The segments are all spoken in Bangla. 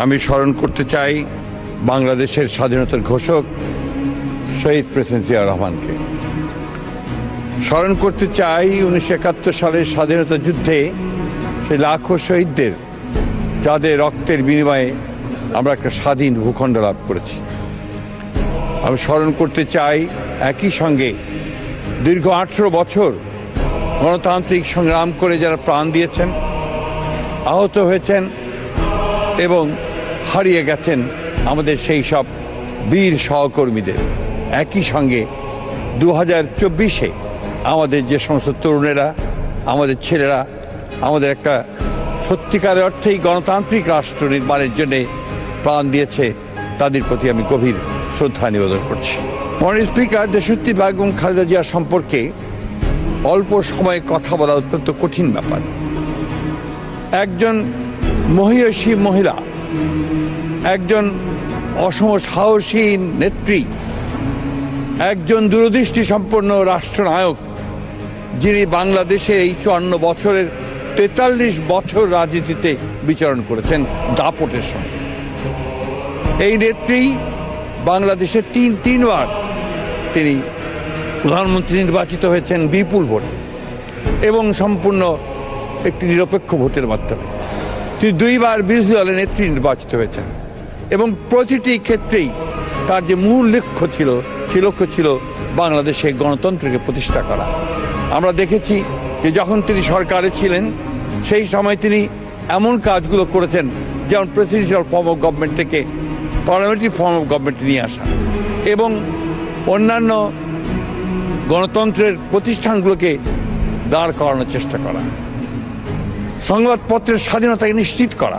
আমি স্মরণ করতে চাই বাংলাদেশের স্বাধীনতার ঘোষক শহীদ প্রেসিডেন্ট জিয়াউর রহমানকে। স্মরণ করতে চাই 1971 সালের স্বাধীনতা যুদ্ধে সেই লাখো শহীদদের, যাদের রক্তের বিনিময়ে আমরা একটা স্বাধীন ভূখণ্ড লাভ করেছি। আমি স্মরণ করতে চাই একই সঙ্গে দীর্ঘ 18 বছর গণতান্ত্রিক সংগ্রাম করে যারা প্রাণ দিয়েছেন, আহত হয়েছেন এবং হারিয়ে গেছেন আমাদের সেই সব বীর সহকর্মীদের। একই সঙ্গে 2024-এ আমাদের যে সমস্ত তরুণেরা, আমাদের ছেলেরা আমাদের একটা সত্যিকারের অর্থেই গণতান্ত্রিক রাষ্ট্র নির্মাণের জন্যে প্রাণ দিয়েছে, তাদের প্রতি আমি গভীর শ্রদ্ধা নিবেদন করছি। মাননীয় স্পিকার, দেশনেত্রী বেগম খালেদা জিয়া সম্পর্কে অল্প সময়ে কথা বলা অত্যন্ত কঠিন ব্যাপার। একজন মহিয়সী মহিলা, একজন অসম সাহসী নেত্রী, একজন দূরদৃষ্টি সম্পন্ন রাষ্ট্রনায়ক, যিনি বাংলাদেশের এই 54 বছরের 43 বছর রাজনীতিতে বিচরণ করেছেন দাপটের সঙ্গে। এই নেত্রী বাংলাদেশের তিনবার তিনি প্রধানমন্ত্রী নির্বাচিত হয়েছেন বিপুল ভোটে এবং সম্পূর্ণ একটি নিরপেক্ষ ভোটের মাধ্যমে। তিনি 2বার বিরোধী দলের নেত্রী নির্বাচিত হয়েছেন এবং প্রতিটি ক্ষেত্রেই তার যে মূল লক্ষ্য ছিল বাংলাদেশে গণতন্ত্রকে প্রতিষ্ঠা করা। আমরা দেখেছি যে যখন তিনি সরকারে ছিলেন সেই সময় তিনি এমন কাজগুলো করেছেন, যেমন প্রেসিডেন্সিয়াল ফর্ম অফ গভর্নমেন্ট থেকে পার্লামেন্টারি ফর্ম অফ গভর্নমেন্টে নিয়ে আসা এবং অন্যান্য গণতন্ত্রের প্রতিষ্ঠানগুলোকে দাঁড় করানোর চেষ্টা করা, সংবাদপত্রের স্বাধীনতাকে নিশ্চিত করা।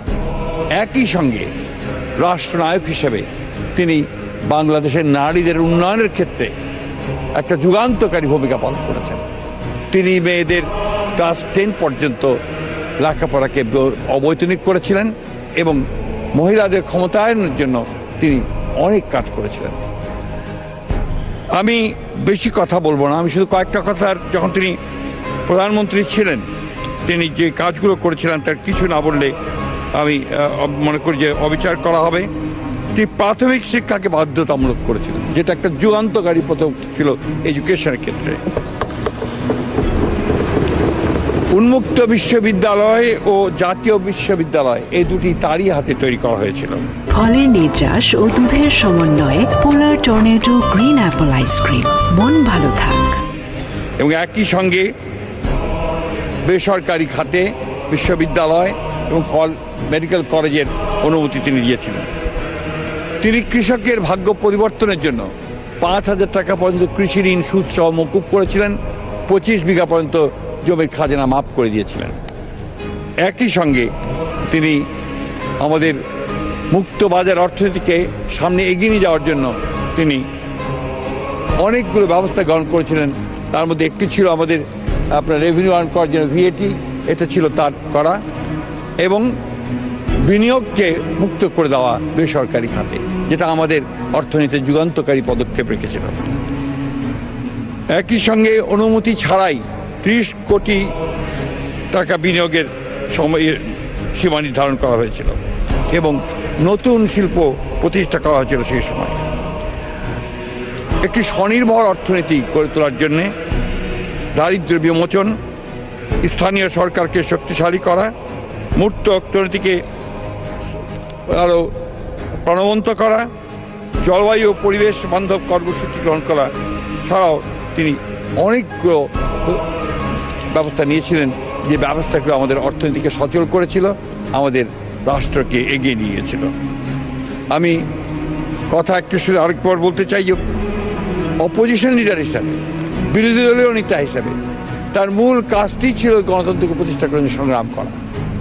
একই সঙ্গে রাষ্ট্রনায়ক হিসেবে তিনি বাংলাদেশের নারীদের উন্নয়নের ক্ষেত্রে একটা যুগান্তকারী ভূমিকা পালন করেছেন। তিনি মেয়েদের ক্লাস 10 পর্যন্ত লেখাপড়াকে অবৈতনিক করেছিলেন এবং মহিলাদের ক্ষমতায়নের জন্য তিনি অনেক কাজ করেছিলেন। আমি বেশি কথা বলবো না, আমি শুধু কয়েকটা কথার, যখন তিনি প্রধানমন্ত্রী ছিলেন তিনি যে কাজগুলো করেছিলেন তার কিছু না বললে আমি মনে করি যে অবিচার করা হবে। তিনি প্রাথমিক শিক্ষাকে বাধ্যতামূলক করেছিলেন, যেটা একটা যুগান্তকারী পদক্ষেপ ছিল এডুকেশনের ক্ষেত্রে। উন্মুক্ত বিশ্ববিদ্যালয় ও জাতীয় বিশ্ববিদ্যালয় এই দুটি তারই হাতে তৈরি করা হয়েছিল। ফলের নির্যাস ও দুধের সমন্বয়ে পোলার টর্নেডো গ্রিন অ্যাপল আইসক্রিম, মন ভালো থাক। এবং একই সঙ্গে বেসরকারি খাতে বিশ্ববিদ্যালয় এবং মেডিকেল কলেজের অনুমতি তিনি দিয়েছিলেন। তিনি কৃষকের ভাগ্য পরিবর্তনের জন্য 5,000 টাকা পর্যন্ত কৃষি ঋণ সুদ সহ মকুব করেছিলেন, 25 বিঘা পর্যন্ত জমির খাজনা মাফ করে দিয়েছিলেন। একই সঙ্গে তিনি আমাদের মুক্ত বাজার অর্থনীতিকে সামনে এগিয়ে নিয়ে যাওয়ার জন্য তিনি অনেকগুলো ব্যবস্থা গ্রহণ করেছিলেন। তার মধ্যে একটি ছিল আমাদের আপনার রেভিনিউ আর্ন করার জন্য VAT, এটা ছিল তার করা, এবং বিনিয়োগকে মুক্ত করে দেওয়া বেসরকারি খাতে, যেটা আমাদের অর্থনীতির যুগান্তকারী পদক্ষেপ রেখেছিল। একই সঙ্গে অনুমতি ছাড়াই 30 কোটি টাকা বিনিয়োগের সীমা নির্ধারণ করা হয়েছিল এবং নতুন শিল্প প্রতিষ্ঠা করা হয়েছিল সেই সময়। একটি স্বনির্ভর অর্থনীতি গড়ে তোলার জন্যে দারিদ্র্য বিমোচন, স্থানীয় সরকারকে শক্তিশালী করা, মূর্ত অর্থনীতিকে আরও প্রাণবন্ত করা, জলবায়ু ও পরিবেশ বান্ধব কর্মসূচি গ্রহণ করা ছাড়াও তিনি অনেকগুলো ব্যবস্থা নিয়েছিলেন, যে ব্যবস্থাগুলো আমাদের অর্থনীতিকে সচল করেছিল, আমাদের রাষ্ট্রকে এগিয়ে নিয়ে গিয়েছিল। আমি কথা একটু শুধু আরেকবার বলতে চাই যে অপোজিশন লিডার হিসাবে, বিরোধী দলীয় নেতা হিসাবে তার মূল কাজটি ছিল গণতন্ত্রকে প্রতিষ্ঠা করার জন্য সংগ্রাম করা।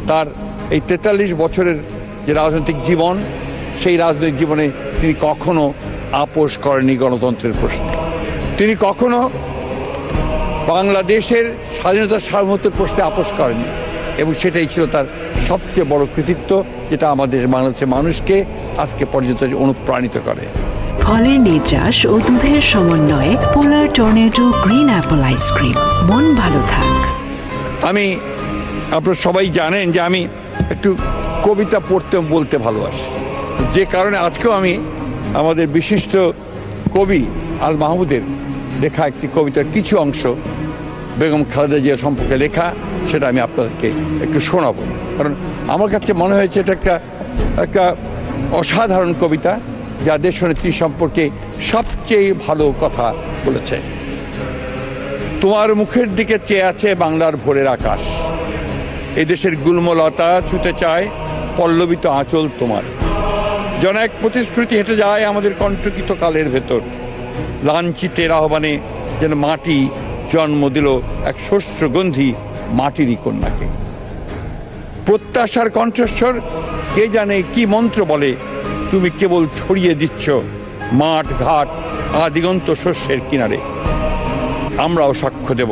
তার এই 43 বছরের যে রাজনৈতিক জীবন, সেই রাজনৈতিক জীবনে তিনি কখনো আপোষ করেননি গণতন্ত্রের প্রশ্নে। তিনি কখনো বাংলাদেশের স্বাধীনতা সার্বভৌমত্বের প্রশ্নে আপোষ করেননি এবং সেটাই ছিল তার সবচেয়ে বড় কৃতিত্ব, যেটা আমাদের বাংলাদেশের মানুষকে আজকে পর্যন্ত অনুপ্রাণিত করে। ফলের নির্যাস ও দুধের সমন্বয়ে পোলার টর্নেডো গ্রিন অ্যাপল আইসক্রিম, মন ভালো থাক। আপনারা সবাই জানেন যে আমি একটু কবিতা পড়তে এবং বলতে ভালোবাসি, যে কারণে আজকেও আমি আমাদের বিশিষ্ট কবি আল মাহমুদের লেখা একটি কবিতার কিছু অংশ বেগম খালেদা জিয়া সম্পর্কে লেখা, সেটা আমি আপনাদেরকে একটু শোনাবো। কারণ আমার কাছে মনে হয়েছে এটা একটা অসাধারণ কবিতা, যা দেশনেত্রী সম্পর্কে সবচেয়ে ভালো কথা বলেছে। তোমার মুখের দিকে চেয়ে আছে বাংলার ভোরের আকাশ, এদেশের গুল্মলতা ছুতে চায় পল্লবিত আঁচল তোমার। যেন এক প্রতিশ্রুতি হেঁটে যায় আমাদের কণ্ঠকিত কালের ভেতর, লাঞ্ছিতের আহ্বানে যেন মাটি জন্ম দিল এক শস্যগন্ধি মাটিরই কন্যাকে। প্রত্যাশার কণ্ঠস্বর কে জানে কি মন্ত্র বলে, তুমি কেবল ছড়িয়ে দিচ্ছ মাঠ ঘাট আদিগন্ত শস্যের কিনারে। আমরাও সাক্ষ্য দেব,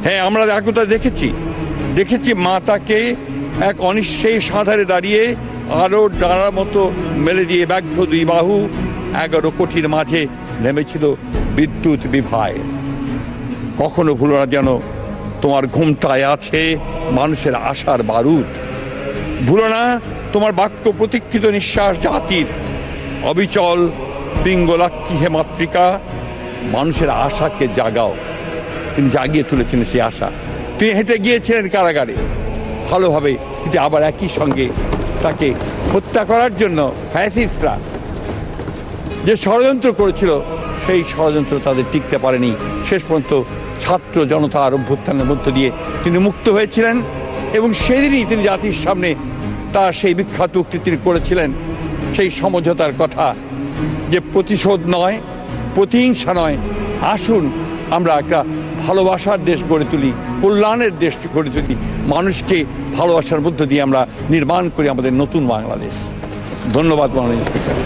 হ্যাঁ আমরা একতা দেখেছি মাতাকে এক অনিশ্চয়ই সাঁধারে দাঁড়িয়ে আলোর ডানার মতো মেলে দিয়ে ব্যাঘ্র দুই বাহু 11 কোটির মাঝে নেমেছিল বিদ্যুৎ বিভায়। কখনো ভুলো না যেন তোমার ঘুমটায় আছে মানুষের আশার বারুদ। ভুলো না তোমার বাক্য প্রতীক্ষিত নিঃশ্বাস জাতির অবিচল পিঙ্গলাক্ষী হে মাতৃকা, মানুষের আশাকে জাগাও। তিনি জাগিয়ে তুলেছিলেন সেই আশা। তিনি হেঁটে গিয়েছিলেন কারাগারে ভালোভাবে, কিন্তু আবার একই সঙ্গে তাকে হত্যা করার জন্য ফ্যাসিস্টরা যে ষড়যন্ত্র করেছিল, সেই ষড়যন্ত্র তাদের টিকতে পারেনি। শেষ পর্যন্ত ছাত্র জনতার অভ্যুত্থানের মধ্য দিয়ে তিনি মুক্ত হয়েছিলেন, এবং সেদিনই তিনি জাতির সামনে তার সেই বিখ্যাত উক্তি তিনি করেছিলেন, সেই সমঝোতার কথা, যে প্রতিশোধ নয়, প্রতিহিংসা নয়, আসুন আমরা একটা ভালোবাসার দেশ গড়ে তুলি, কল্যাণের দেশ গড়ে তুলি, মানুষকে ভালোবাসার মধ্য দিয়ে আমরা নির্মাণ করি আমাদের নতুন বাংলাদেশ। ধন্যবাদ মাননীয় স্পিকার।